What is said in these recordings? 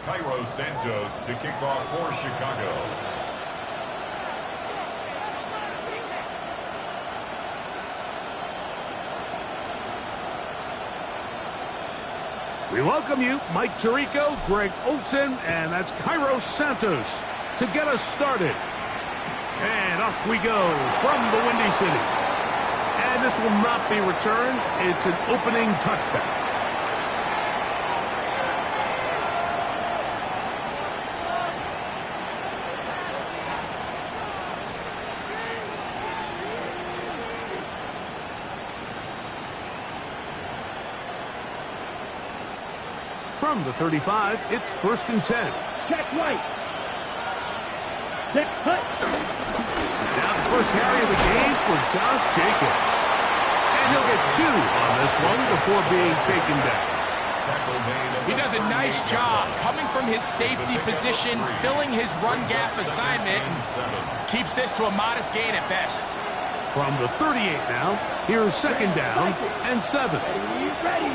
Cairo Santos to kick off for Chicago. We welcome you, Mike Tirico, Greg Olson, and that's Cairo Santos to get us started. And off we go from the Windy City. And this will not be returned. It's an opening touchback. From the 35, it's 1st and 10. Check right. Check cut. Now the first carry of the game for Josh Jacobs. And he'll get 2 on this one before being taken down. He does a nice job coming from his safety position, filling his run gap assignment, and keeps this to a modest gain at best. From the 38 now, here's 2nd down and 7. Ready.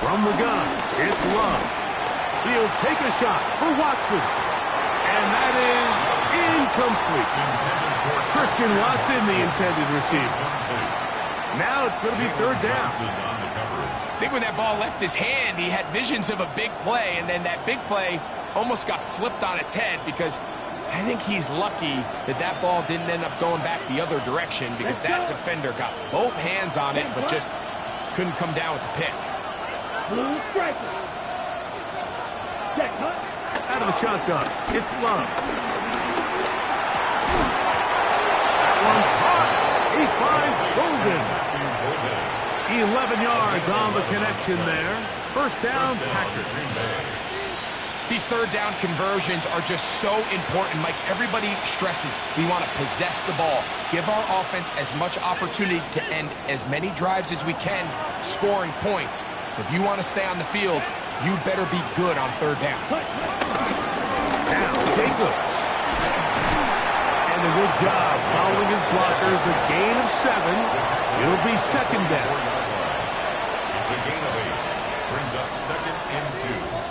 From the gun, it's Love. He'll take a shot for Watson. And that is incomplete. Christian Watson, the intended receiver. Now it's going to be 3rd down. I think when that ball left his hand, he had visions of a big play, and then that big play almost got flipped on its head because I think he's lucky that that ball didn't end up going back the other direction because that defender got both hands on it but just couldn't come down with the pick. Blue striker. Check cut. Out of the shotgun, it's Love. That one caught. He finds Golden. 11 yards on the connection there. 1st down, Packers. These 3rd down conversions are just so important, Mike. Everybody stresses we want to possess the ball, give our offense as much opportunity to end as many drives as we can, scoring points. So if you want to stay on the field, you better be good on 3rd down. Now Jacobs. And a good job following his blockers. A gain of 7. It'll be 2nd down. It's a gain of 8. Brings up 2nd and 2.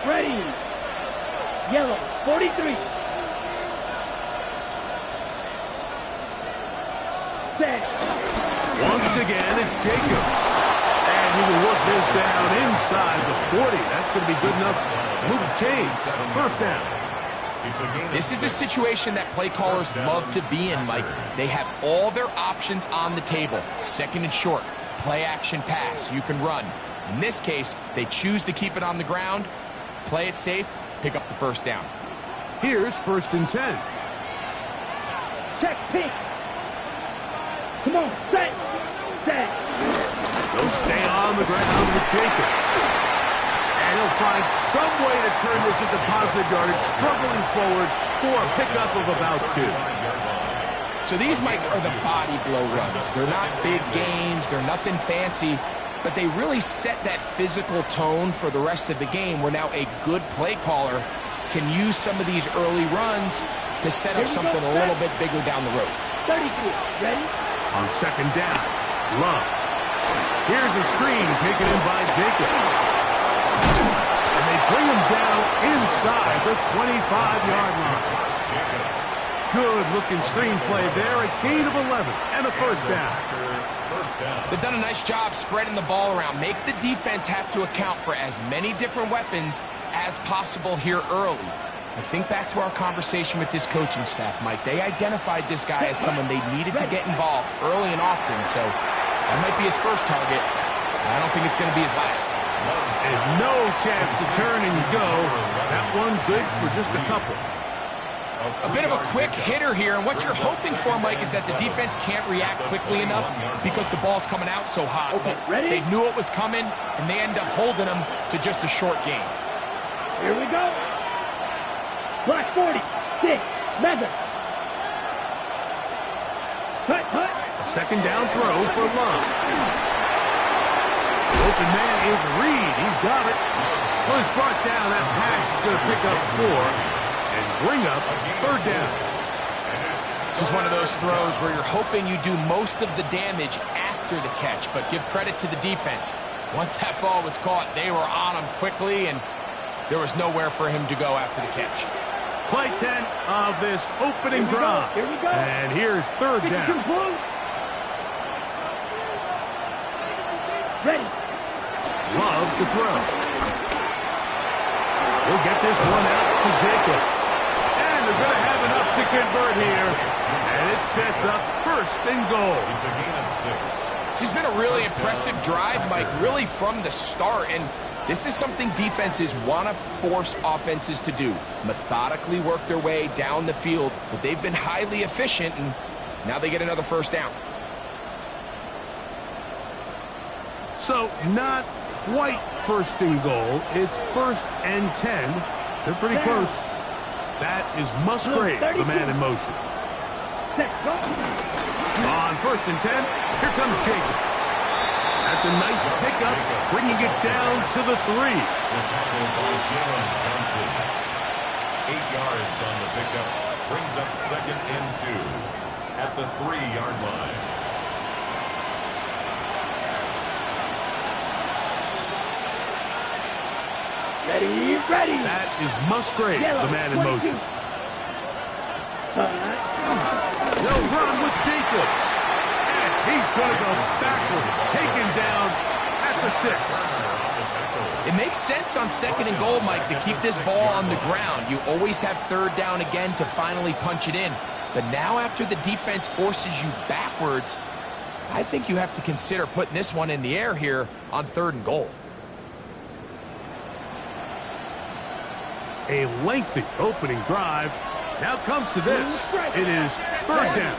Ready. Yellow, 43. Set. Once again, it's Jacobs. And he will work this down inside the 40. That's going to be good enough to move the chains. 1st down. This is a situation that play callers love to be in, Mike. They have all their options on the table. 2nd and short, play action pass, you can run. In this case, they choose to keep it on the ground, play it safe, pick up the 1st down. Here's 1st and 10. Check pink. Come on, set. Set. They'll stay on the ground with Jacobs. And he'll find some way to turn this into positive yardage, struggling forward for a pickup of about 2. So these, Mike, are the body blow runs. They're not big gains, they're nothing fancy, but they really set that physical tone for the rest of the game where now a good play caller can use some of these early runs to set up something a little bit bigger down the road. 33. Ready? On 2nd down, Love. Here's a screen taken in by Jacobs. And they bring him down inside the 25-yard line. Good-looking screenplay there, a gain of 11 and a 1st down. They've done a nice job spreading the ball around. Make the defense have to account for as many different weapons as possible here early. I think back to our conversation with this coaching staff, Mike. They identified this guy as someone they needed to get involved early and often, so that might be his first target. I don't think it's going to be his last. And no chance to turn and go. That one good for just a couple. A bit of a quick hitter here, and what you're hoping for, Mike, is that the defense can't react quickly enough because the ball's coming out so hot. Okay, ready? They knew it was coming, and they end up holding them to just a short game. Here we go. Black 40. 6. Mega. Cut, cut. A 2nd down throw for Love. Open man is Reed. He's got it. Was brought down. That pass is going to pick up 4 and bring up 3rd down. This is one of those throws where you're hoping you do most of the damage after the catch, but give credit to the defense. Once that ball was caught, they were on him quickly, and there was nowhere for him to go after the catch. Play 10 of this opening drive. Here we go. And here's 3rd down. Ready. Love to throw. He'll get this one out to Jacobs. And they're going to have enough to convert here. And it sets up 1st and goal. It's a gain of 6. This has been a really impressive drive, Mike, really from the start. And this is something defenses want to force offenses to do. Methodically work their way down the field. But they've been highly efficient, and now they get another 1st down. So not quite 1st and goal. It's 1st and 10. They're pretty close. That is Musgrave, the man in motion. Set, go. On 1st and 10, here comes Jacobs. That's a nice pickup, bringing it down to the 3. The tackle by Jalen Johnson. 8 yards on the pickup. Brings up 2nd and 2 at the 3-yard line. Ready, ready. That is Musgrave, the man in motion. They'll run with Jacobs. And he's going to go backward, taken down at the 6. It makes sense on 2nd and goal, Mike, to keep this ball on the ground. You always have 3rd down again to finally punch it in. But now after the defense forces you backwards, I think you have to consider putting this one in the air here on 3rd and goal. A lengthy opening drive. Now comes to this. It is 3rd down.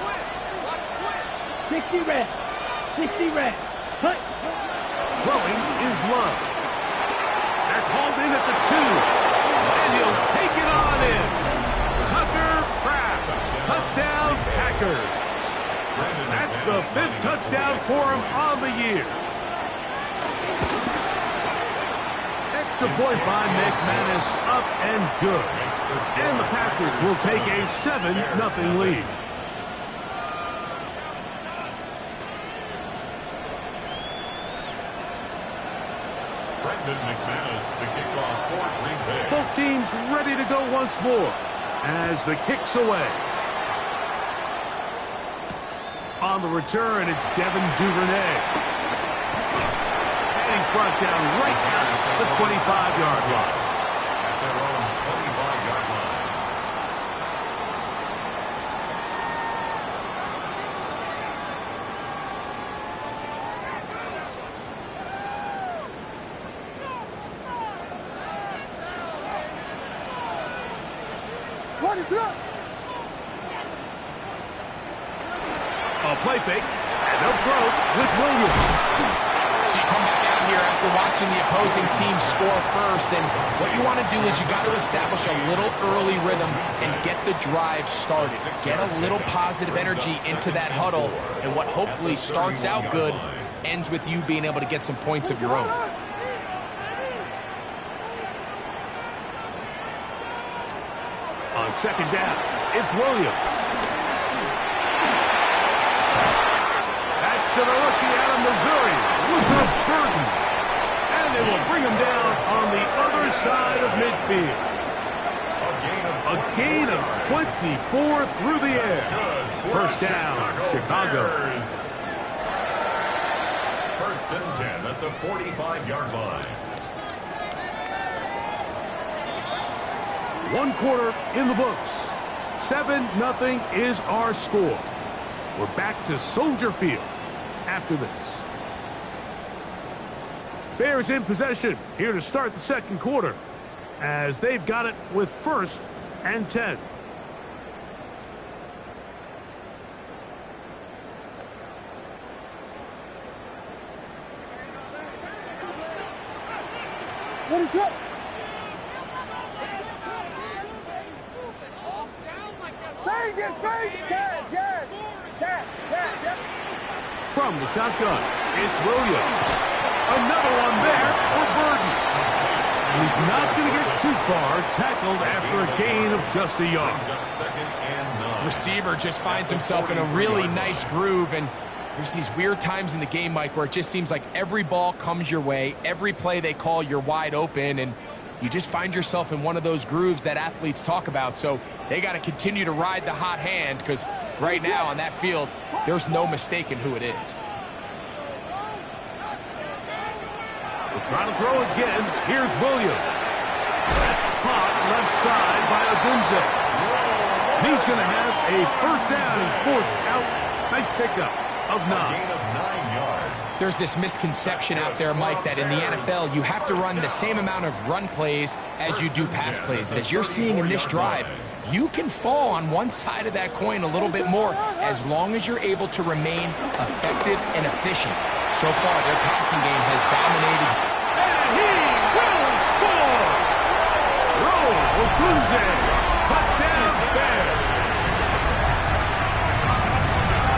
60 red. 60 red. Cut. Throwing is Love. That's hauled in at the 2. And he'll take it on in. Tucker Kraft. Touchdown, Packers. That's the 5th touchdown for him on the year. Extra point by McManus, up and good. And the Packers will take a 7-0 lead. Brendan McManus to kick off for Green Bay. Both teams ready to go once more as the kick's away. On the return, it's Devin Duvernay. And he's brought down right at the 25-yard line. At their own 25-yard line. What is up? A play fake, and they'll throw with Williams. So you come back out here after watching the opposing team score first, and what you want to do is you got to establish a little early rhythm and get the drive started. Get a little positive energy into that huddle, and what hopefully starts out good ends with you being able to get some points of your own. On 2nd down, it's Williams. That's to the rookie out of Missouri, Luther Burden. And they will bring him down on the other side of midfield. A gain of 24 through the air. 1st down, Chicago. 1st and 10 at the 45-yard line. 1 quarter in the books. 7-0 is our score. We're back to Soldier Field after this. Bears in possession here to start the 2nd quarter as they've got it with 1st and 10. What is up? From the shotgun, it's Williams. Another one there for Burden. He's not going to get too far. Tackled after a gain of just a yard. Brings up 2nd and 9. Receiver just finds himself in a really nice groove, and there's these weird times in the game, Mike, where it just seems like every ball comes your way, every play they call, you're wide open, and you just find yourself in one of those grooves that athletes talk about. So they got to continue to ride the hot hand, because right now on that field, there's no mistaking who it is. We'll try to throw again. Here's Williams. That's caught left side by Odunze. He's going to have a first down. He's forced out. Nice pickup of 9. Gain of 9 yards. There's this misconception out there, Mike, that in the NFL, you have to run the same amount of run plays as you do pass plays. And as you're seeing in this drive, you can fall on one side of that coin a little bit more as long as you're able to remain effective and efficient. So far, their passing game has dominated. And he will score! Roll Odunze. Touchdown, Bears.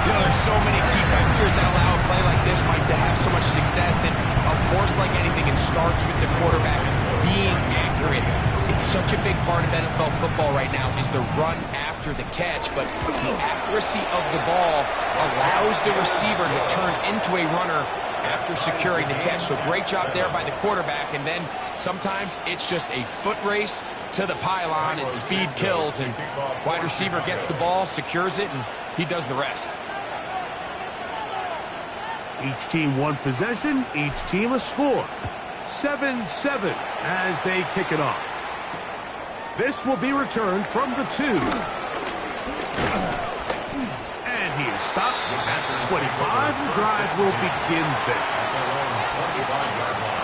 You know, there's so many key factors that allow a play like this, Mike, to have so much success. And, of course, like anything, it starts with the quarterback being accurate. It's such a big part of NFL football right now is the run after the catch. But the accuracy of the ball allows the receiver to turn into a runner after securing the catch. So great job there by the quarterback. And then sometimes it's just a foot race to the pylon and speed kills. And wide receiver gets the ball, secures it, and he does the rest. Each team one possession, each team a score. 7-7 as they kick it off. This will be returned from the 2. And he is stopped at the 25. The drive will begin there. At their own 25-yard line.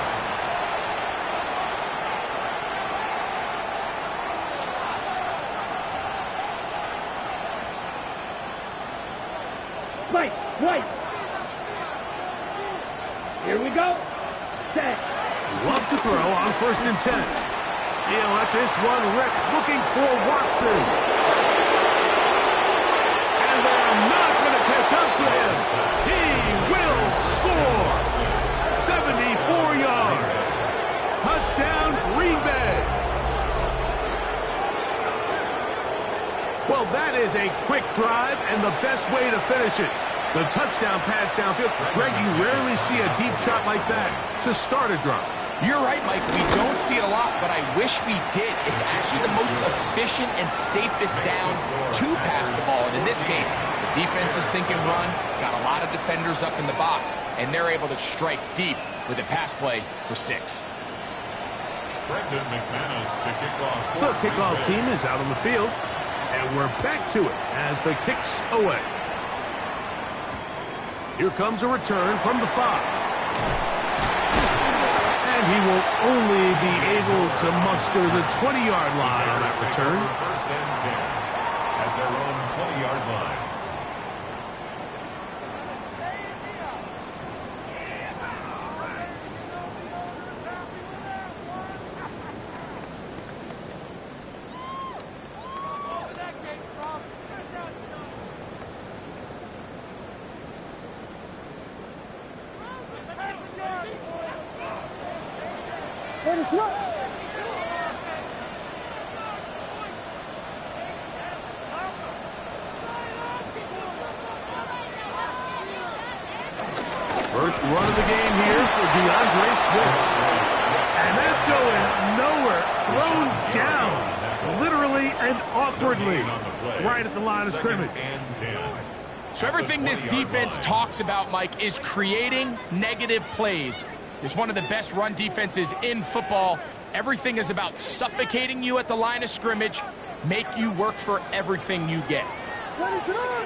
Right. Here we go. Set. Love to throw on 1st and 10. He'll let this one rip, looking for Watson. And they're not going to catch up to him. He will score. 74 yards. Touchdown, Green Bay. Well, that is a quick drive and the best way to finish it. The touchdown pass downfield. Greg, you rarely see a deep shot like that to start a drive. You're right, Mike. We don't see it a lot, but I wish we did. It's actually the most efficient and safest down to pass the ball. And in this case, the defense is thinking run, got a lot of defenders up in the box, and they're able to strike deep with a pass play for 6. Brendan McManus to kick off. The kickoff team is out on the field, and we're back to it as the kick's away. Here comes a return from the 5. And he will only be able to muster the 20-yard line on that return. 1st and 10 at their own 20-yard line. Let us run. First run of the game here for DeAndre Swift. And that's going nowhere. Thrown down, literally and awkwardly, right at the line of scrimmage. So everything this defense talks about, Mike, is creating negative plays. It's one of the best run defenses in football. Everything is about suffocating you at the line of scrimmage, make you work for everything you get. Let us run.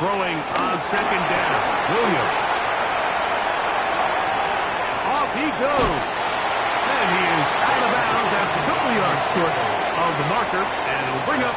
Throwing on 2nd down, Williams. Off he goes. And he is out of bounds. That's a couple yards short of the marker. And it'll bring up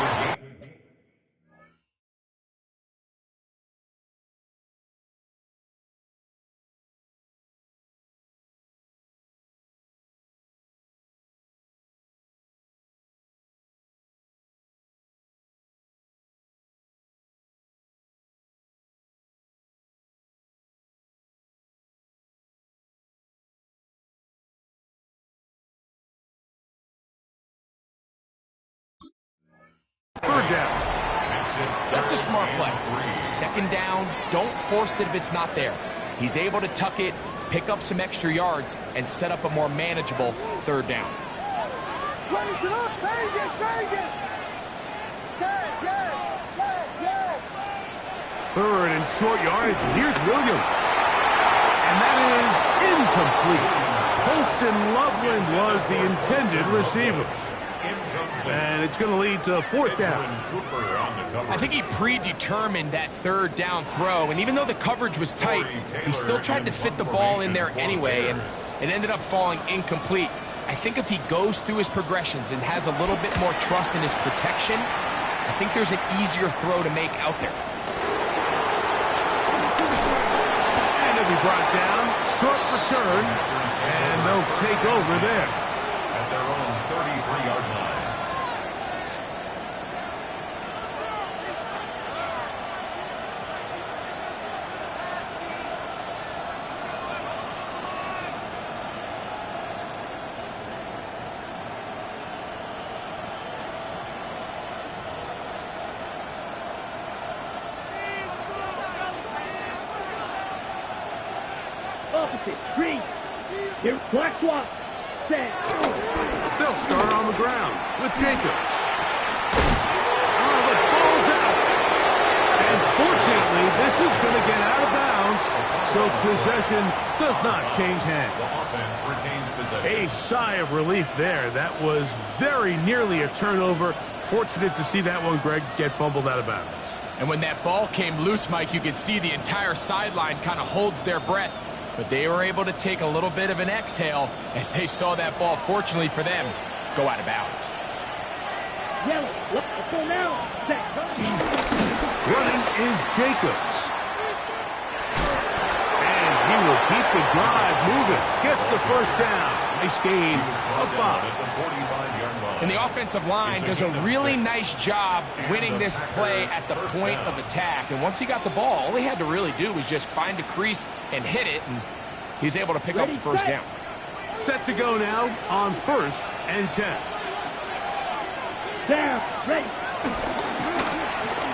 down. That's a smart play. Second down, don't force it if it's not there. He's able to tuck it, pick up some extra yards, and set up a more manageable third down. Raise it up, Vegas, Vegas! Yes! Third and short yardage. Here's Williams. And that is incomplete. Holston Loveland was the intended receiver. And it's going to lead to fourth down. I think he predetermined that third down throw, and even though the coverage was tight, he still tried to fit the ball in there anyway, and it ended up falling incomplete. I think if he goes through his progressions and has a little bit more trust in his protection, I think there's an easier throw to make out there. And it'll be brought down, short return, and they'll take over there. At their own 33-yard line. Opposite, green. Here, black swap. Set. They'll start on the ground with Jacobs. Oh, the ball's out. And fortunately, this is going to get out of bounds, so possession does not change hands. The offense retains possession. A sigh of relief there. That was very nearly a turnover. Fortunate to see that one, Greg, get fumbled out of bounds. And when that ball came loose, Mike, you could see the entire sideline kind of holds their breath. But they were able to take a little bit of an exhale as they saw that ball, fortunately for them, go out of bounds. Yellow, let's go now. Set. Running is Jacobs. And he will keep the drive moving. Gets the first down. Nice gain of 5. At the 45-yard line. And the offensive line does a really nice job winning this play at the point of attack. And once he got the ball, all he had to really do was just find a crease and hit it, and he's able to pick up the first down. Set to go now on 1st and 10. Down, ready.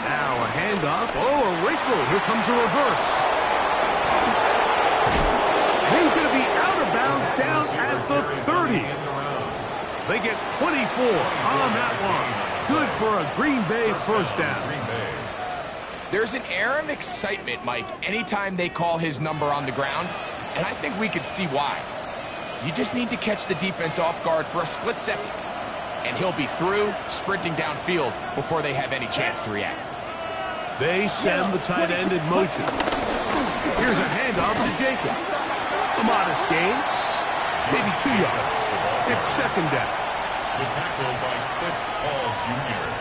Now a handoff. Oh, a wrinkle. Here comes a reverse. And he's going to be out of bounds down at the 30. They get 24 on that one. Good for a Green Bay first down. There's an air of excitement, Mike, anytime they call his number on the ground, and I think we could see why. You just need to catch the defense off guard for a split second, and he'll be through, sprinting downfield before they have any chance to react. They send the tight end in motion. Here's a handoff to Jacobs. A modest gain, maybe 2 yards. It's second down. The tackle by Chris Paul Jr.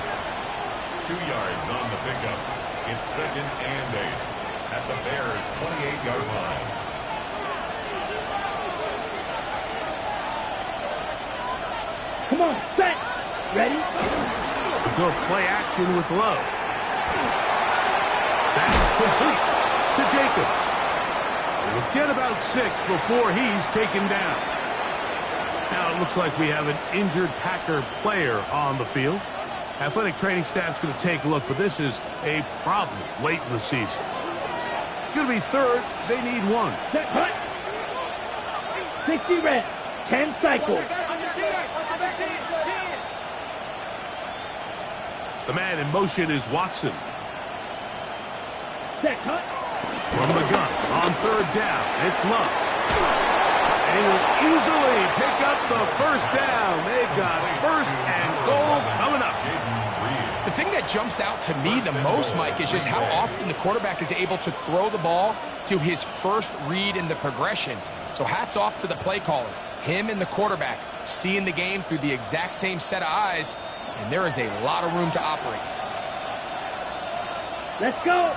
2 yards on the pickup. It's 2nd and 8 at the Bears' 28-yard line. Come on, set. Ready? Go play action with Love. That's complete to Jacobs. We'll get about 6 before he's taken down. Now it looks like we have an injured Packer player on the field. Athletic training staff's going to take a look, but this is a problem late in the season. It's going to be 3rd. They need 1. Set, hut. 60 reps. 10 cycles. The man in motion is Watson. Set, hut. From the gun on 3rd down, it's Love. They will easily pick up the first down. They've got 1st and goal coming up. The thing that jumps out to me the most, Mike, is just how often the quarterback is able to throw the ball to his first read in the progression. So hats off to the play caller. Him and the quarterback seeing the game through the exact same set of eyes, and there is a lot of room to operate. Let's go.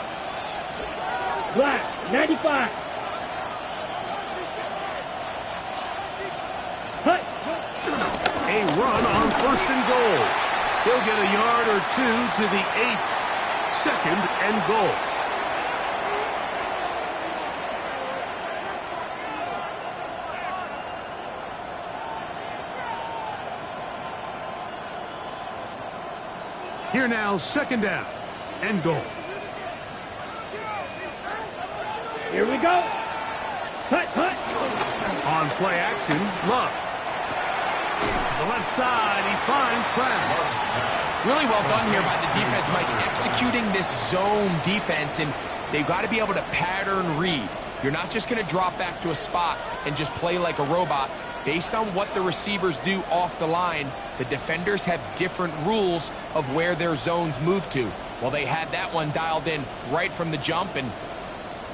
Black, 95. Hut. A run on 1st and goal. He'll get a yard or 2 to the 8. 2nd and goal. Here now, second down and goal. Here we go. Cut, cut. On play action, Love. To the left side, he finds Kraft. Really well done here by the defense, Mike, executing this zone defense, and they've got to be able to pattern read. You're not just going to drop back to a spot and just play like a robot. Based on what the receivers do off the line, the defenders have different rules of where their zones move to. Well, they had that one dialed in right from the jump, and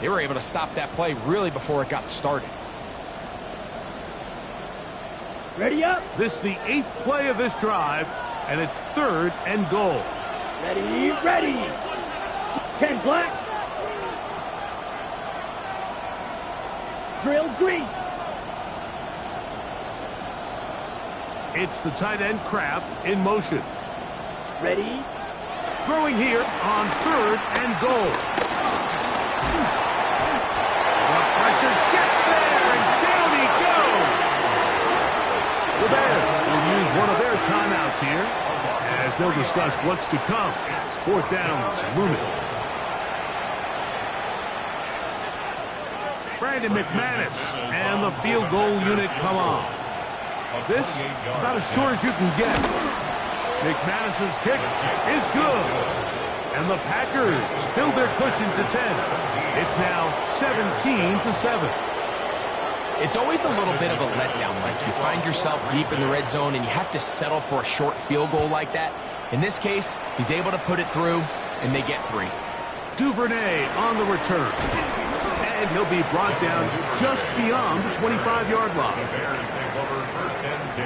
they were able to stop that play really before it got started. Ready up. This is the 8th play of this drive, and it's 3rd and goal. Ready, ready. 10 black. Drill green. It's the tight end Kraft in motion. Ready. Throwing here on 3rd and goal. The pressure gets there, and down he goes. The Bears will use one of their timeouts here as they'll discuss what's to come. 4th down's looming. Brandon McManus and the field goal unit come on. This is about as short as you can get. McManus's kick is good. And the Packers build their cushion to 10. It's now 17-7. It's always a little bit of a letdown, Mike. You find yourself deep in the red zone, and you have to settle for a short field goal like that. In this case, he's able to put it through, and they get 3. Duvernay on the return. And he'll be brought down just beyond the 25-yard line. The Bears take over 1st and 10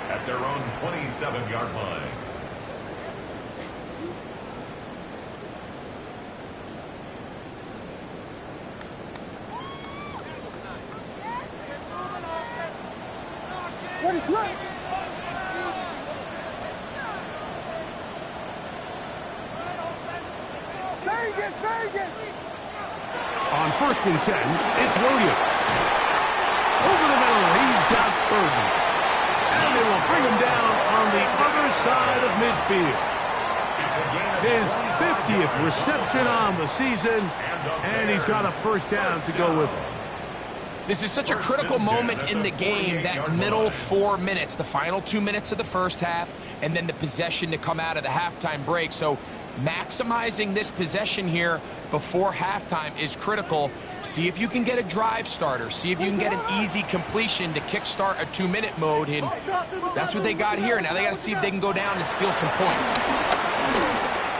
at their own 27-yard line. What is left? Vegas. On 1st and 10, it's Williams. Over the middle, he's got Burden. And they will bring him down on the other side of midfield. His 50th reception on the season, and he's got a 1st down to go with it. This is such a critical moment in the game, that middle 4 minutes, the final 2 minutes of the first half, and then the possession to come out of the halftime break. So maximizing this possession here before halftime is critical. See if you can get a drive starter. See if you can get an easy completion to kickstart a 2-minute mode, and that's what they got here. Now they got to see if they can go down and steal some points.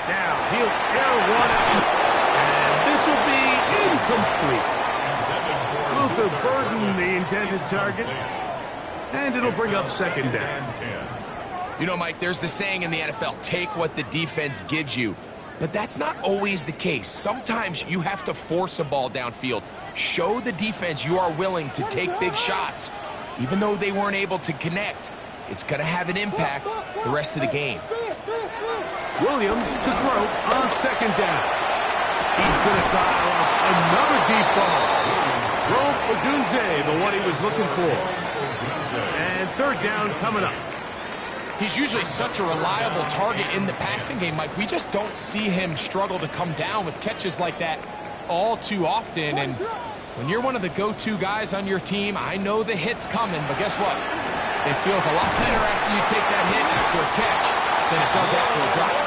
Now he'll air one out, and this will be incomplete. Luther Burden, the intended target, and it'll bring up 2nd down. You know, Mike, there's the saying in the NFL, take what the defense gives you. But that's not always the case. Sometimes you have to force a ball downfield. Show the defense you are willing to take big shots. Even though they weren't able to connect, it's going to have an impact the rest of the game. Williams to throw on 2nd down. He's going to dial up another deep ball. Rome Odunze, the one he was looking for. And 3rd down coming up. He's usually such a reliable target in the passing game, Mike. We just don't see him struggle to come down with catches like that all too often. And when you're one of the go-to guys on your team, I know the hit's coming, but guess what? It feels a lot better after you take that hit after a catch than it does after a drop.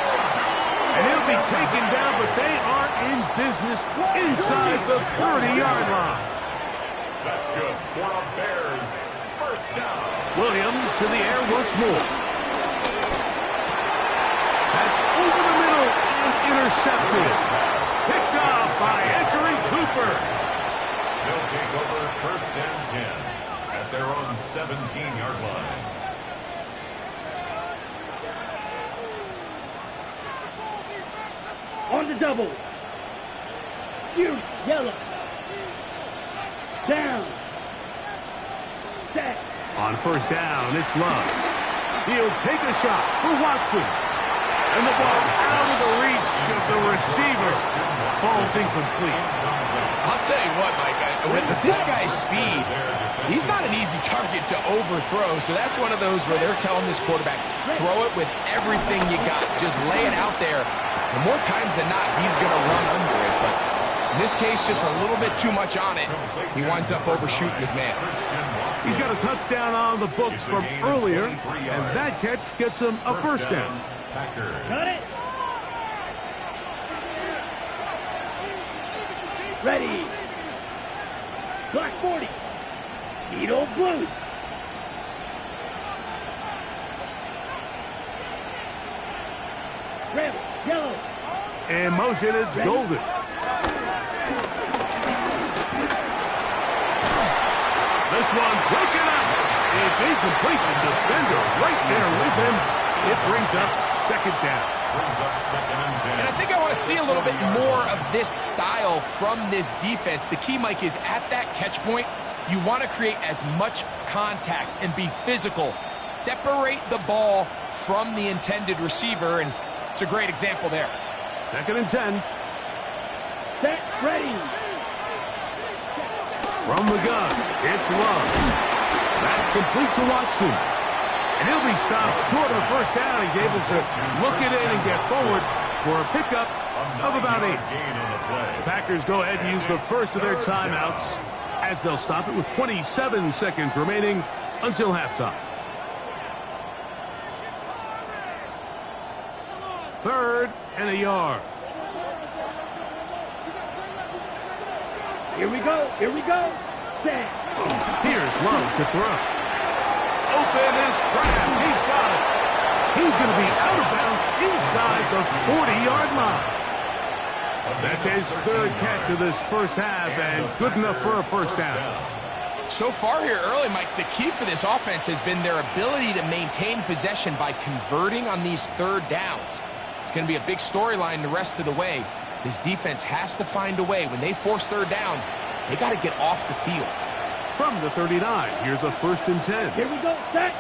And he'll be taken down, but they are in business inside the 30-yard line. That's good for the Bears. 1st down. Williams to the air once more. That's over the middle and intercepted. Picked off by Edgerrin Cooper. They'll take over 1st and 10 at their own 17-yard line. On the double. Huge yellow. Down. Set. On 1st down, it's Love. He'll take a shot for Watson. And the ball out of the reach of the receiver. Ball's incomplete. I'll tell you what, Mike, with this guy's speed, he's not an easy target to overthrow. So that's one of those where they're telling this quarterback, throw it with everything you got. Just lay it out there. And more times than not, he's going to run under it. But in this case, just a little bit too much on it. He winds up overshooting his man. He's got a touchdown on the books from earlier, and that catch gets him a first down. Got it. Ready. Black 40. Needle blue. Red, yellow. In motion, it's Golden. This one broken up. It's incomplete. The defender right there with him. It brings up second down. And I think I want to see a little bit more of this style from this defense. The key, Mike, is at that catch point, you want to create as much contact and be physical. Separate the ball from the intended receiver, and it's a great example there. Second and 10. Set, ready. From the gun, it's Love. That's complete to Watson. And he'll be stopped short of first down. He's able to look it in and get forward for a pickup of about 8. The Packers go ahead and use the first of their timeouts as they'll stop it with 27 seconds remaining until halftime. Third and a yard. Here we go. Here we go. Set. Here's Love to throw. Open is Kraft. He's got it. He's going to be out of bounds inside the 40-yard line. That's his third catch of this first half, and good enough for a first down. So far here early, Mike, the key for this offense has been their ability to maintain possession by converting on these third downs. It's going to be a big storyline the rest of the way. This defense has to find a way. When they force third down, they got to get off the field. From the 39, here's a first and 10. Here we go. Set.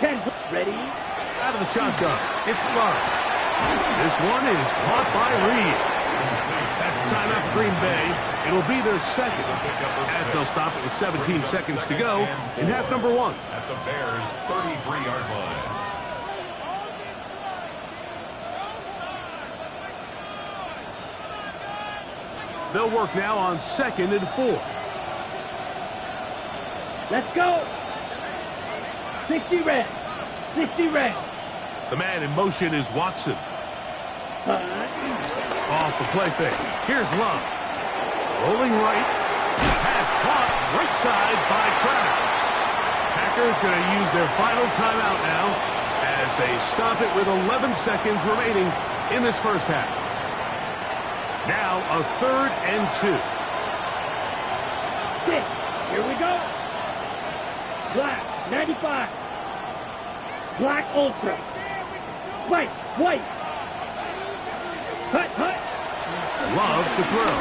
10. Ready. Out of the shotgun, it's Love. This one is caught by Reed. That's timeout for Green Bay. It'll be their second, as they'll stop it with 17 seconds to go in half number 1. At the Bears' 33-yard line. They'll work now on second and 4. Let's go. 60 red. 60 red. The man in motion is Watson. Off the play fake. Here's Love. Rolling right. Pass caught right side by Kraft. Packers going to use their final timeout now as they stop it with 11 seconds remaining in this first half. Now a third and 2. 6. Here we go. Black, 95. Black Ultra. White, white. Cut. Love to throw.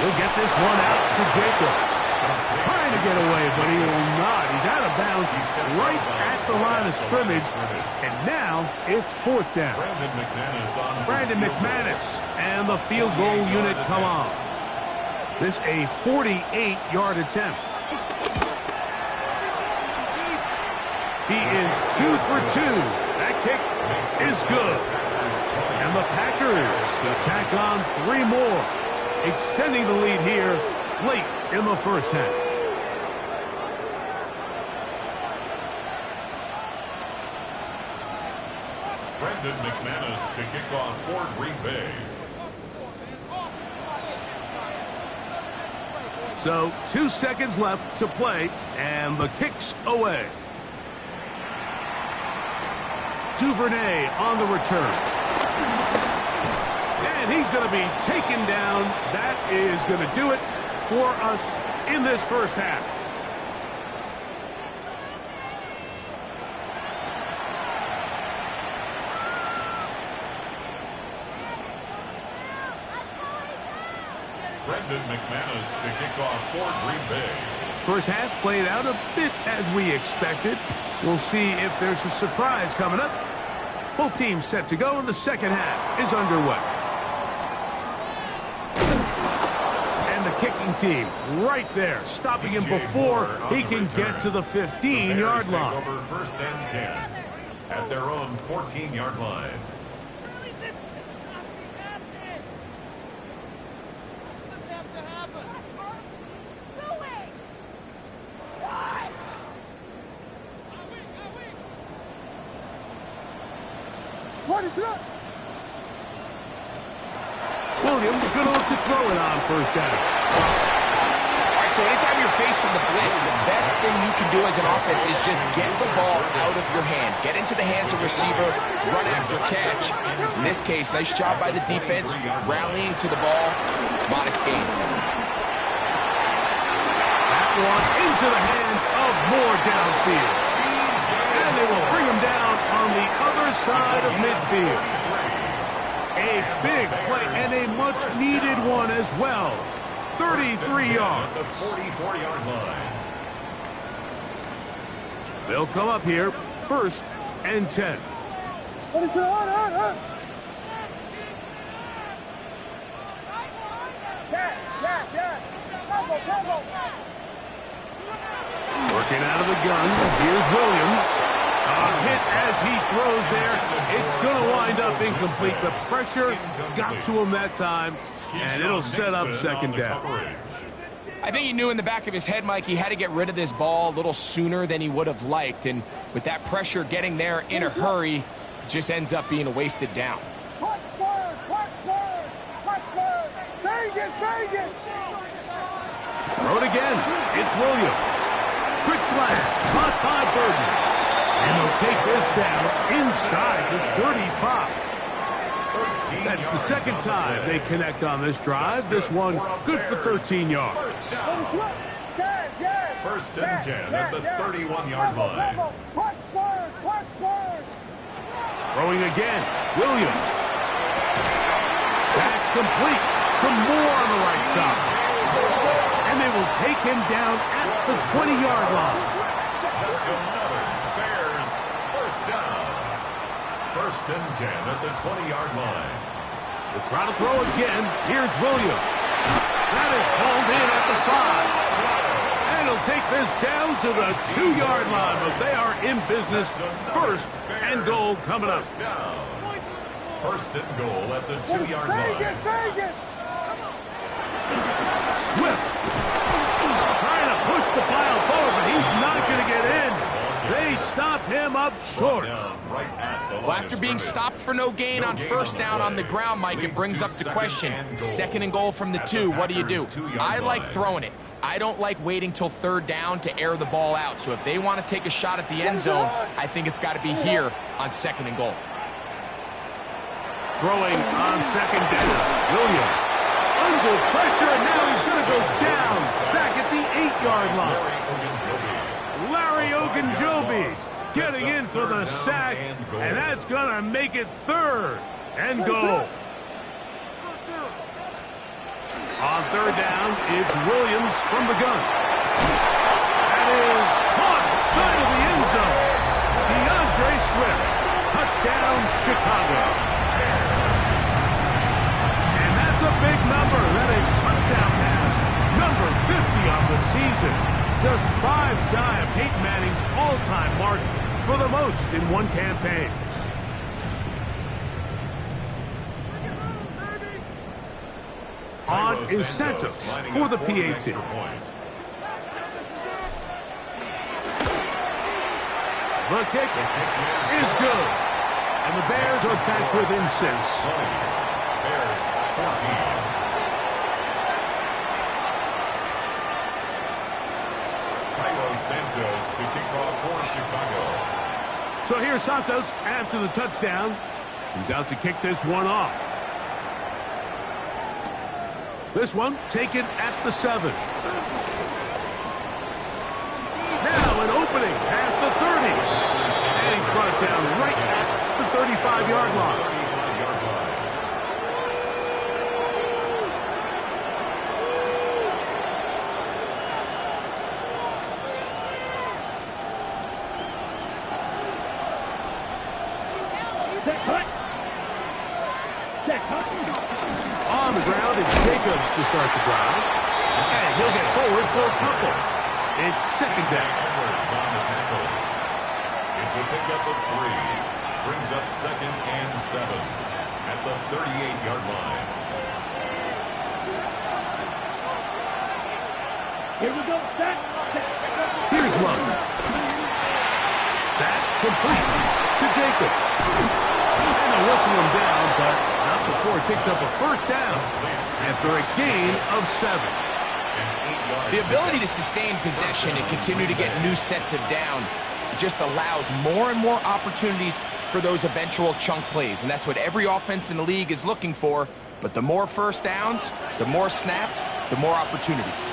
He'll get this one out to Jacobs. Trying to get away, but he will not. He's out of bounds. He's right at the line of scrimmage. And now it's fourth down. Brandon McManus and the field goal unit come on. This a 48-yard attempt. He is 2 for 2. That kick is good. And the Packers tack on 3 more, extending the lead here late in the first half. Brandon McManus to kick off for Green Bay. So 2 seconds left to play, and the kick's away. Duvernay on the return. And he's going to be taken down. That is going to do it for us in this first half. Brandon McManus to kick off for Green Bay. First half played out a bit as we expected. We'll see if there's a surprise coming up Both teams set to go, and the second half is underway. And the kicking team right there, stopping him before he can get to the 15-yard line. Over first and 10 at their own 14-yard line. Williams going to look to throw it on first down. All right, so anytime you're facing the blitz, the best thing you can do as an offense is just get the ball out of your hand. Get into the hands of receiver, run after catch. In this case, nice job by the defense, rallying to the ball. Modest gain. That one into the hands of Moore downfield. And they will bring him down on the other side of midfield. A big play and a much-needed one as well. 33 yards. The 44-yard line. They'll come up here, first and 10. What is it? Working out of the gun, here's Williams. A hit as he throws there. It's going to wind up incomplete. The pressure got to him that time, and it'll set up second down. I think he knew in the back of his head, Mike, he had to get rid of this ball a little sooner than he would have liked. And with that pressure getting there in a hurry, it just ends up being a wasted down. Vegas! Throw it again. It's Williams. Quick slash. Caught by Burden. And they'll take this down inside the 35. That's the second time they connect on this drive. This one good for 13 yards. First and 10 at the 31-yard line. Throwing again. Williams. That's complete to Moore on the right side. And they will take him down at the 20-yard line. That's another Bears first down. First and 10 at the 20-yard line. They'll try to throw again. Here's Williams. That is hauled in at the 5. And he'll take this down to the 2-yard line, but they are in business. First and goal coming up. First and goal at the 2-yard line. Swift trying to push the pile forward, but he's not going to get in. They stop him up short. Well, after being stopped for no gain on first down on the ground, Mike, it brings up the question. Second and goal from the 2, what do? I like throwing it. I don't like waiting till third down to air the ball out. So if they want to take a shot at the end zone, I think it's got to be here on second and goal. Throwing on second down. Williams under pressure, and now he's going to go down back at the 8-yard line. Larry Ogunjobi getting in for the sack, and that's going to make it third and goal. On third down, it's Williams from the gun. That is caught side of the end zone. DeAndre Swift, touchdown Chicago. And that's a big number. That is touchdown pass number 50 on the season. Just 5 shy of Peyton Manning's all-time mark for the most in one campaign. On is Santos for the PAT. The kick is good. And the Bears are back within 6. Bears 14. Santos to kick off for Chicago. So here's Santos after the touchdown. He's out to kick this one off. This one taken at the 7. Now an opening past the 30. And he's brought down right at the 35-yard line. start the drive. And he'll get forward for a couple. It's second down. Edwards on the tackle. It's a pickup of 3. Brings up 2nd and 7 at the 38-yard line. Here we go. Set. Here's Love. That complete to Jacobs. And they'll whistle him down, but not before he picks up a first down after a gain of 7. The ability to sustain possession and continue to get new sets of down just allows more and more opportunities for those eventual chunk plays, and that's what every offense in the league is looking for. But the more first downs, the more snaps, the more opportunities.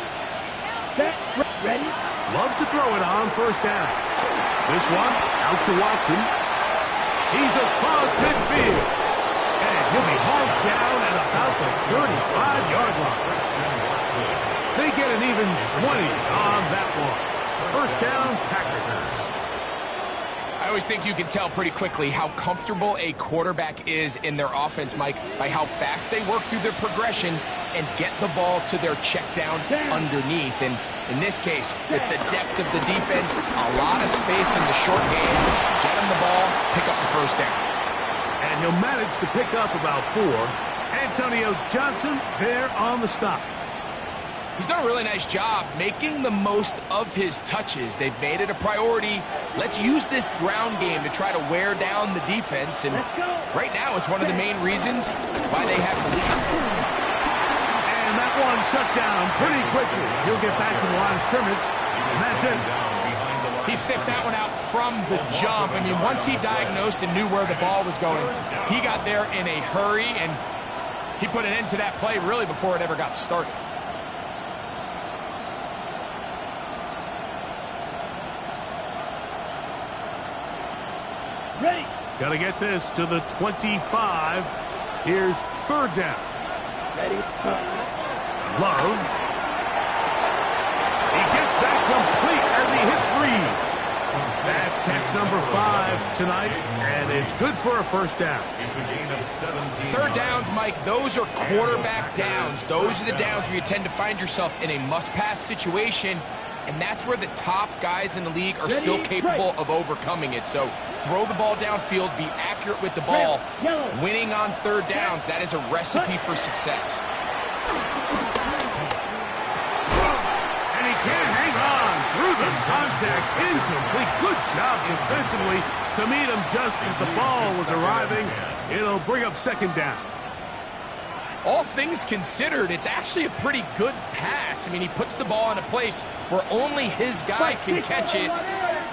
Set. Ready. Love to throw it on first down. This one out to Watson. He's across midfield. And he'll be hauled down at about the 35-yard line. They get an even 20 on that one. First down, Packers. I always think you can tell pretty quickly how comfortable a quarterback is in their offense, Mike, by how fast they work through their progression and get the ball to their check down underneath. And in this case, with the depth of the defense, a lot of space in the short game, get him the ball, pick up the first down. And he'll manage to pick up about 4. Antonio Johnson there on the stop. He's done a really nice job making the most of his touches. They've made it a priority. Let's use this ground game to try to wear down the defense. And right now, it's one of the main reasons why they have the lead. And that one shut down pretty quickly. He'll get back to the line of scrimmage. And that's it. He sniffed that one out from the jump. I mean, once he diagnosed and knew where the ball was going, he got there in a hurry, and he put an end to that play really before it ever got started. Ready. Got to get this to the 25. Here's third down. Ready. Love. He gets that complete as he hits Reed. That's catch number 5 tonight, and it's good for a first down. It's a gain of 17. Third downs, Mike, those are quarterback downs. Those are the downs where you tend to find yourself in a must-pass situation, and that's where the top guys in the league are still capable of overcoming it. So throw the ball downfield, be accurate with the ball. Winning on third downs, that is a recipe for success. And he can't hang on through the contact. Incomplete. Good job defensively to meet him just as the ball was arriving. It'll bring up second down. All things considered, it's actually a pretty good pass. I mean, he puts the ball in a place where only his guy can catch it.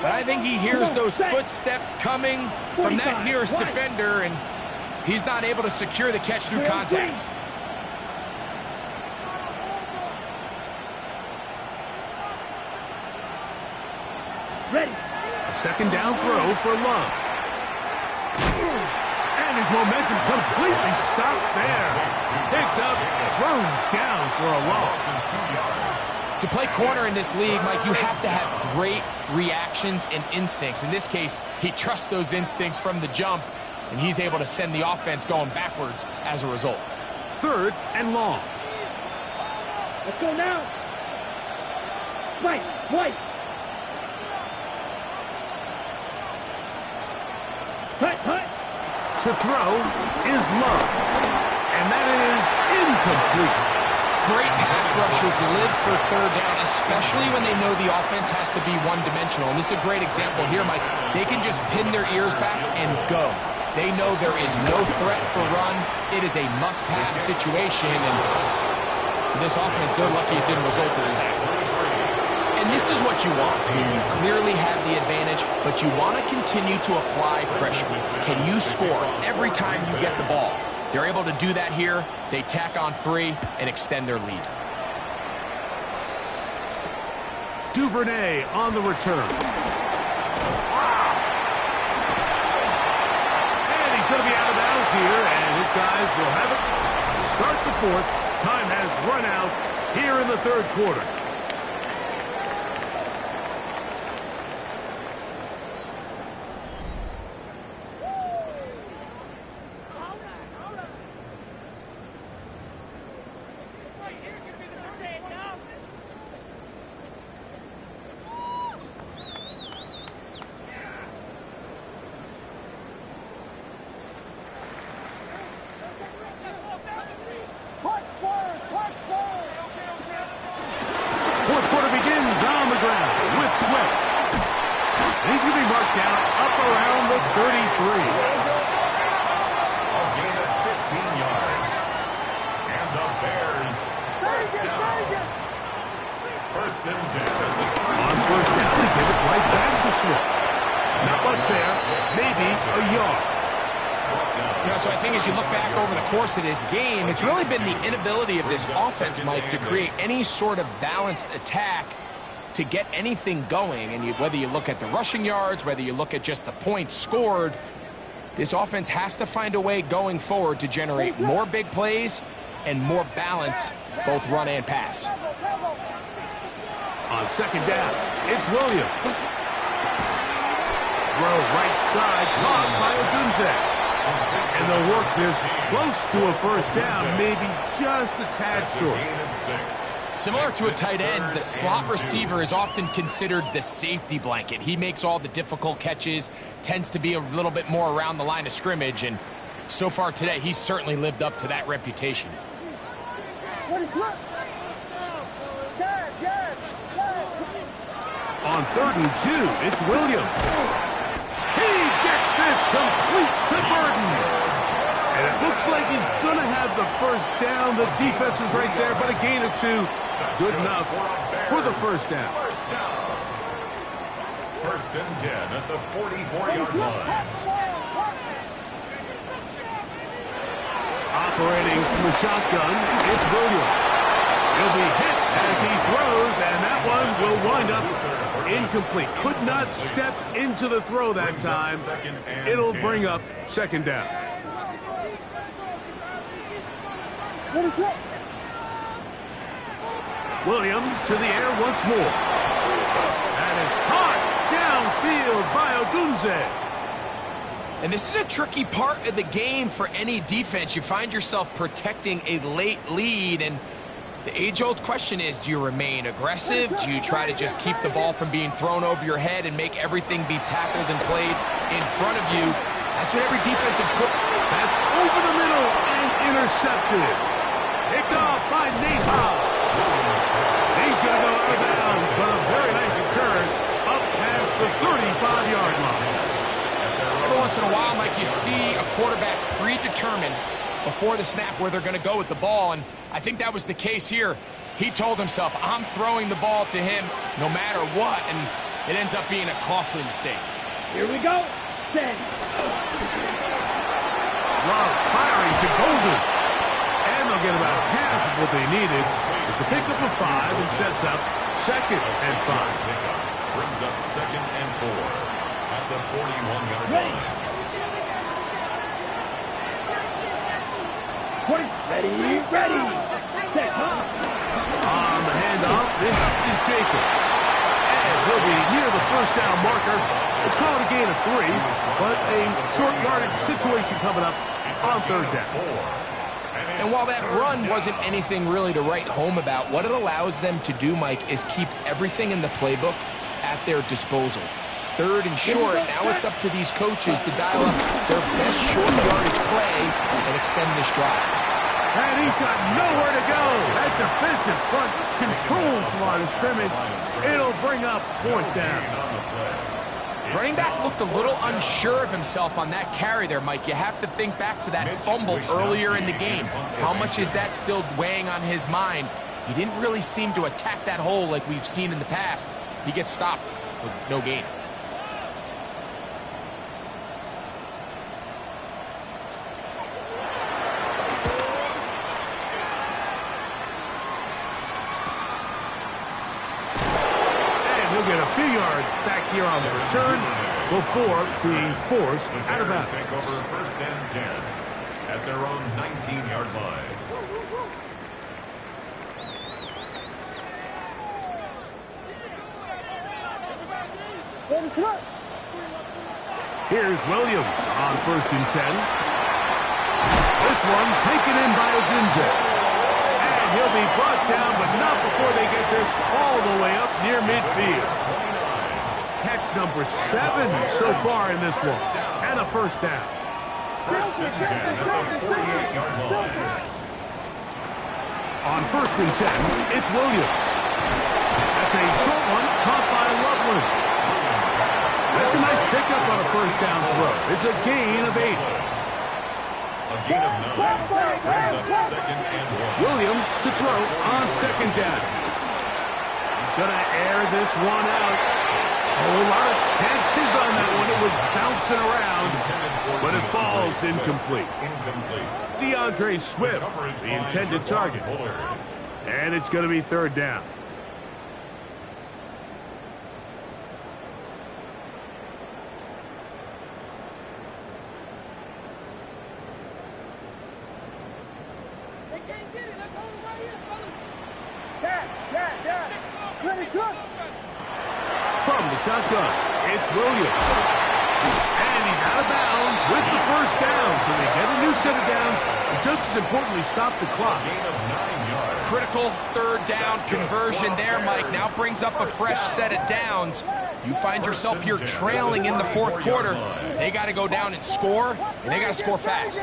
But I think he hears those footsteps coming from that nearest defender, and he's not able to secure the catch through contact. Ready. A second down throw for Love. And his momentum completely stopped there. Picked up, thrown down for a loss. To play corner in this league, Mike, you have to have great reactions and instincts. In this case, he trusts those instincts from the jump, and he's able to send the offense going backwards as a result. Third and long. Let's go now. Spike. White. Hut. To throw is Love. And that is incomplete. Great pass rushers live for third down, especially when they know the offense has to be one-dimensional. And this is a great example here, Mike. They can just pin their ears back and go. They know there is no threat for run. It is a must-pass situation. And for this offense, they're lucky it didn't result in a sack. And this is what you want. I mean, you clearly have the advantage, but you want to continue to apply pressure. Can you score every time you get the ball? They're able to do that here. They tack on 3 and extend their lead. Duvernay on the return. And he's going to be out of bounds here, and his guys will have it to start the fourth. Time has run out here in the third quarter. Fourth quarter begins on the ground with Swift. And he's going to be marked down up around the 33. A gain of 15 yards. And the Bears first down. First and 10. On first down, they give it right back to Swift. Not much there, maybe a yard. You know, so I think as you look back over the course of this game, it's really been the inability of this offense, Mike, to create any sort of balanced attack to get anything going. And whether you look at the rushing yards, whether you look at just the points scored, this offense has to find a way going forward to generate more big plays and more balance, both run and pass. On second down, it's Williams. Throw right side, caught by Odunze. And they'll work this close to a first down, maybe just a tad short. Similar to a tight end, the slot receiver is often considered the safety blanket. He makes all the difficult catches, tends to be a little bit more around the line of scrimmage, and so far today, he's certainly lived up to that reputation. On 3rd and 2, it's Williams. He gets this complete to Burton. And it looks like he's going to have the first down. The defense is right there, but a gain of 2. Good enough for the first down. First and 10 at the 44-yard line. Operating from the shotgun, it's Williams. He'll be hit as he throws, and that one will wind up incomplete. Could not step into the throw that time. It'll bring up second down. Williams to the air once more. That is caught downfield by Odunze. And this is a tricky part of the game for any defense. You find yourself protecting a late lead, and the age-old question is, do you remain aggressive? Do you try to just keep the ball from being thrown over your head and make everything be tackled and played in front of you? That's what every defensive coach... That's over the middle and intercepted. Picked off by Nate Hobbs. He's going to go out of bounds, but a very nice return up past the 35-yard line. Every once in a while, Mike, you see a quarterback predetermined before the snap where they're going to go with the ball, and I think that was the case here. He told himself, I'm throwing the ball to him no matter what, and it ends up being a costly mistake. Here we go. Send. Love firing to Golden. And they'll get about half of what they needed. It's a pickup of 5 and sets up second and 5. Brings up second and 4 at the 41-yard line. Ready. Set, huh? On the handoff, this is Jacobs. And he'll be near the first down marker. It's called a gain of 3, but a short yardage situation coming up on third down. And while that run wasn't anything really to write home about, what it allows them to do, Mike, is keep everything in the playbook at their disposal. Third and short, now it's up to these coaches to dial up their best short yardage play and extend this drive. And he's got nowhere to go. That defensive front controls the line of scrimmage. It'll bring up fourth down. Running back looked a little unsure of himself on that carry there, Mike. You have to think back to that fumble earlier in the game. How much is that still weighing on his mind? He didn't really seem to attack that hole like we've seen in the past. He gets stopped for no gain. He'll get a few yards back here on the return before being forced out of bounds. Take over first and 10 at their own 19-yard line. Here's Williams on first and 10. This one taken in by Odunze. He'll be brought down, but not before they get this all the way up near midfield. Catch number 7 so far in this one, and a first down. First and 10 at the 48-yard line. On first and 10, it's Williams. a short one caught by Loveland. That's a nice pickup on a first down throw. It's a gain of 8. A gain of 9 brings up second and 1. Williams to throw on second down. He's going to air this one out. Oh, a lot of chances on that one. It was bouncing around, but it falls incomplete. DeAndre Swift, the intended target. And it's going to be third down. From the shotgun, it's Williams. And he's out of bounds with the first down. So they get a new set of downs. And just as importantly, stop the clock. Critical third down conversion there, Mike. Now brings up a fresh set of downs. You find yourself here trailing in the fourth quarter. They got to go down and score, and they got to score fast.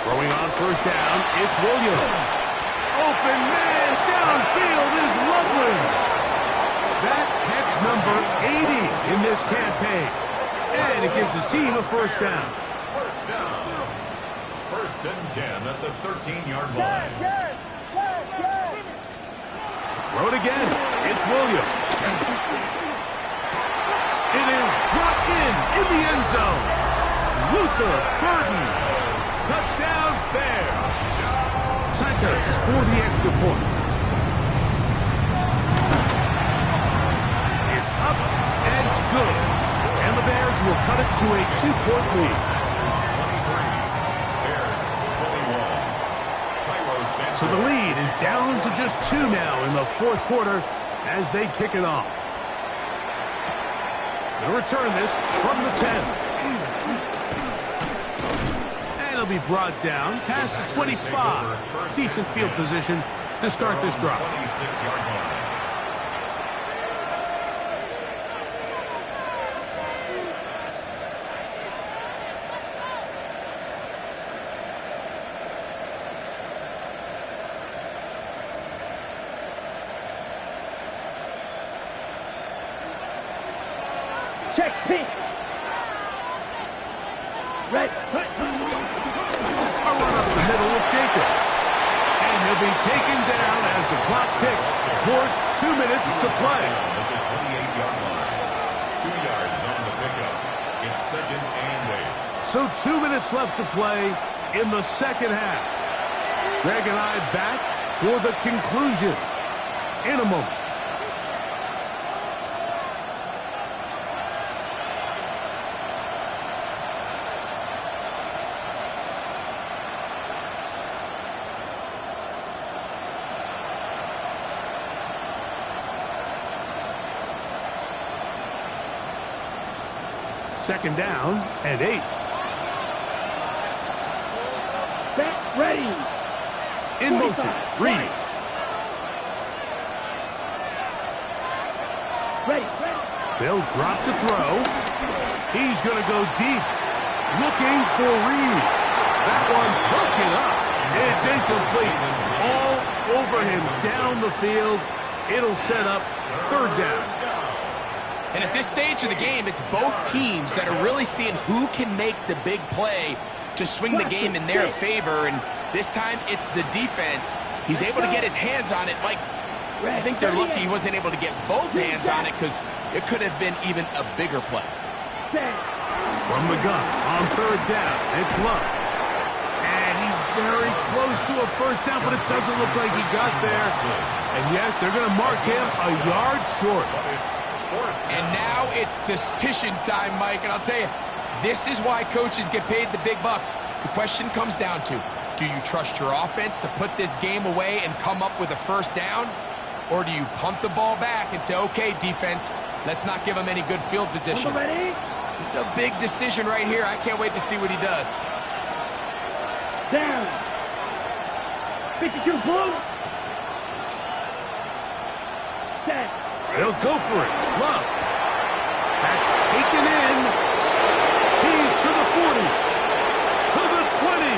Throwing on first down, it's Williams. Open man downfield is Loveland. That catch number 80 in this campaign. And it gives his team a first down. First down. First and 10 at the 13-yard line. Throw it again. It's Williams. It is brought in the end zone. Luther Burden. Touchdown Bears. Santos for the extra point. It's up and good. And the Bears will cut it to a 2-point lead. So the lead is down to just 2 now in the fourth quarter as they kick it off. They'll return this from the 10. And it'll be brought down past the 25. Decent field position to start this drive. 26-yard line. Check pink. Red. A run up the middle with Jacobs. And he'll be taken down as the clock ticks towards 2 minutes to play. At the 28-yard line. 2 yards on the pickup. It's second and 8. So 2 minutes left to play in the second half. Greg and I back for the conclusion in a moment. Second down and 8. Back ready. In motion. Reed. Ready. They'll drop to throw. He's going to go deep. Looking for Reed. That one broken up. It's incomplete. All over him down the field. It'll set up third down. And at this stage of the game, it's both teams that are really seeing who can make the big play to swing the game in their favor. And this time, it's the defense. He's able to get his hands on it. Mike, I think they're lucky he wasn't able to get both hands on it because it could have been even a bigger play. From the gun on third down, it's Love. And he's very close to a first down, but it doesn't look like he got there. And yes, they're going to mark him a yard short. And now it's decision time, Mike. And I'll tell you, this is why coaches get paid the big bucks. The question comes down to, do you trust your offense to put this game away and come up with a first down? Or do you pump the ball back and say, okay, defense, let's not give him any good field position? It's a big decision right here. I can't wait to see what he does. Down. 52 blue. Set. They'll go for it. Love. That's taken in. He's to the 40. To the 20.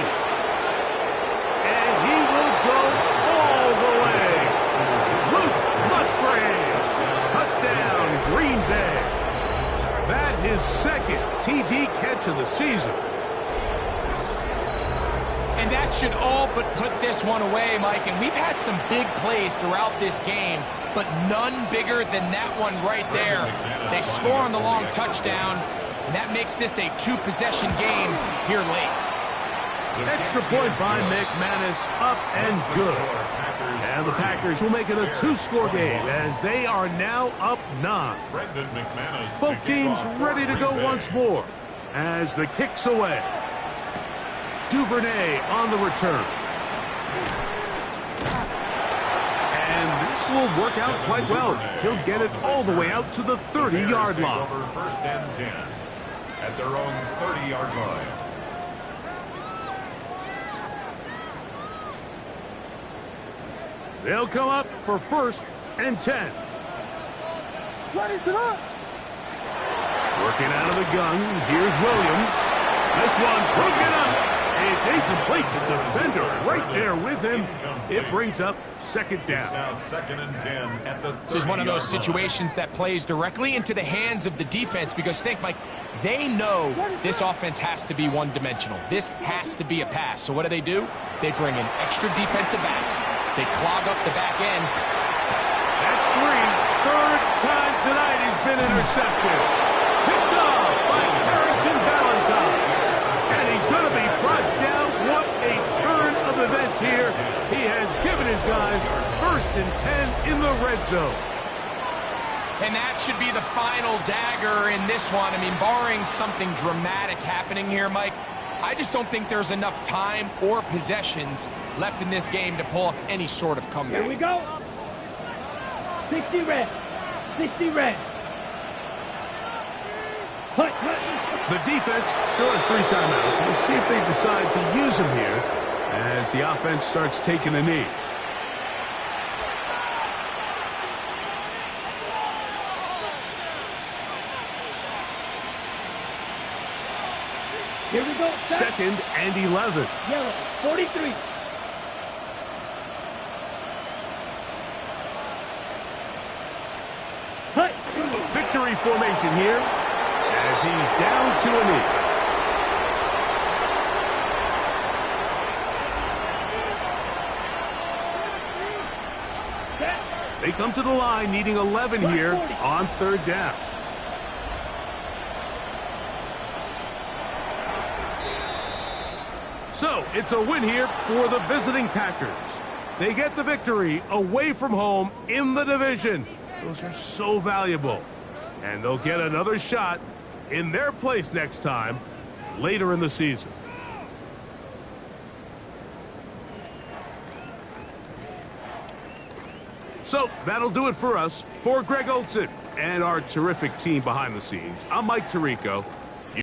And he will go all the second TD catch of the season. And that should all but put this one away, Mike. And we've had some big plays throughout this game, but none bigger than that one right there. They score on the long touchdown, and that makes this a two-possession game here late. Extra point by McManus, up and good. And the Packers will make it a two-score game as they are now up 9. Both teams ready to go once more as the kick's away. Duvernay on the return. And this will work out quite well. He'll get it all the way out to the 30-yard line. First and 10 at their own 30-yard line. They'll come up for first and 10. Ready to up. Working out of the gun, here's Williams. This one broken up. It's incomplete. The defender right there with him. It brings up second down. It's now second and 10 at the 30-yard This is one of those situations that plays directly into the hands of the defense because think, Mike, they know this offense has to be one-dimensional. This has to be a pass. So what do? They bring in extra defensive backs. They clog up the back end. That's 3. Third time tonight he's been intercepted. Picked off by Carrington Valentine. And he's going to be brought down. What a turn of events here. He has given his guys first and 10 in the red zone. And that should be the final dagger in this one. I mean, barring something dramatic happening here, Mike, I just don't think there's enough time or possessions left in this game to pull off any sort of comeback. Here we go. 60 red. 60 red. Hut, hut. The defense still has 3 timeouts. We'll see if they decide to use them here as the offense starts taking a knee. Here we go. Second and 11. Yellow. 43. Hut. Victory formation here as he's down to a knee. They come to the line needing 11 here on third down. So it's a win here for the visiting Packers. They get the victory away from home in the division. Those are so valuable. And they'll get another shot in their place next time later in the season. So that'll do it for us. For Greg Olsen and our terrific team behind the scenes, I'm Mike Tirico.